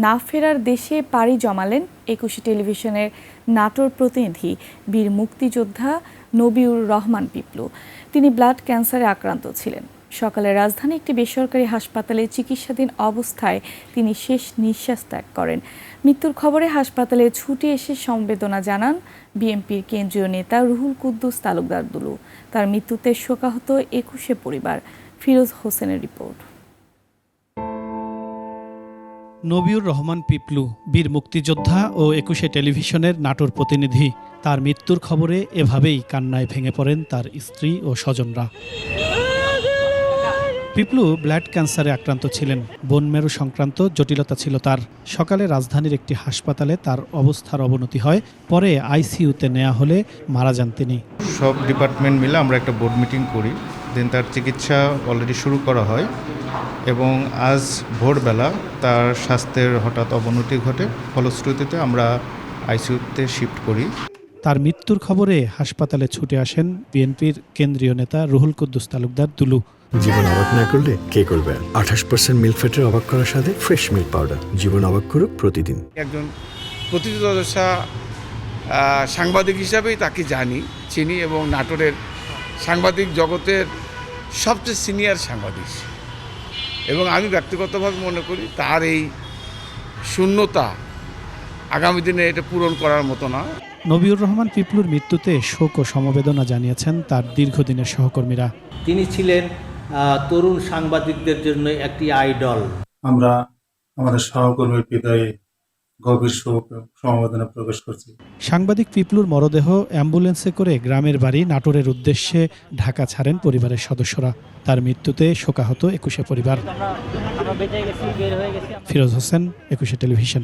না ফেরার দেশে পাড়ি জমালেন ২১ টেলিভিশনের নাটোর প্রতিনিধি বীর মুক্তিযোদ্ধা নবিউর রহমান পিপলু। তিনি ব্লাড ক্যান্সারে আক্রান্ত ছিলেন। সকালে রাজধানী একটি বেসরকারি হাসপাতালে চিকিৎসাধীন অবস্থায় তিনি শেষ নিঃশ্বাস ত্যাগ করেন। মৃত্যুর খবরে হাসপাতালে ছুটে এসে সমবেদনা জানান বিএনপির কেন্দ্রীয় নেতা রুহুল কুদ্দুস তালুকদার দুলু। তার মৃত্যুতে শোকাহত ২১ পরিবার। ফিরোজ হোসেনের রিপোর্ট। নবিউর রহমান পিপলু বীর মুক্তিযোদ্ধা ও ২১ টেলিভিশনের নাটোর প্রতিনিধি। তার মৃত্যুর খবরে এভাবেই কান্নায় ভেঙে পড়েন তার স্ত্রী ও স্বজনরা। পিপলু ব্লাড ক্যান্সারে আক্রান্ত ছিলেন। বোন মেরু সংক্রান্ত জটিলতা ছিল তার। সকালে রাজধানীর একটি হাসপাতালে তার অবস্থার অবনতি হয়। পরে আইসিইউতে নেওয়া হলে মারা যান তিনি। সব ডিপার্টমেন্ট মিলে আমরা একটা বোর্ড মিটিং করি, দেন তার চিকিৎসা অলরেডি শুরু করা হয় এবং আজ ভোরবেলা তার স্বাস্থ্যের হঠাৎ অবনতি ঘটে। ফলশ্রুতিতে আমরা আইসিইউতে শিফট করি। তার মৃত্যুর খবরে হাসপাতালে ছুটে আসেন বিএনপির কেন্দ্রীয় নেতা রুহুল কুদ্দুস তালুকদার দুলু। জীবন অবাক না করলে কে করবে? 28% মিল্ক ফ্যাটের অবাক করার সাথে ফ্রেশ মিল্ক পাউডার। জীবন অবাক করুক প্রতিদিন। একজন প্রতিযোদ্ধা সাংবাদিক হিসাবেই তাকে চিনি এবং নাটোরের সাংবাদিক জগতের সবচেয়ে সিনিয়র সাংবাদিক এবং আমি ব্যক্তিগতভাবে মনে করি তার এই শূন্যতা আগামী দিনে এটা পূরণ করার মতো না। নবিউর রহমান পিপলুর মৃত্যুতে শোক ও সমবেদনা জানিয়েছেন তার দীর্ঘদিনের সহকর্মীরা। তিনি ছিলেন তরুণ সাংবাদিকদের জন্য একটি আইডল। আমরা আমাদের সহকর্মীর বিদায়ে গভীর শোক সমবেদনা প্রকাশ করছি। সাংবাদিক পিপলুর মরদেহ অ্যাম্বুলেন্সে করে গ্রামের বাড়ি নাটোরের উদ্দেশ্যে ঢাকা ছাড়েন পরিবারের সদস্যরা। তার মৃত্যুতে শোকাহত ২১ পরিবার। ফিরোজ হোসেন, ২১ টেলিভিশন।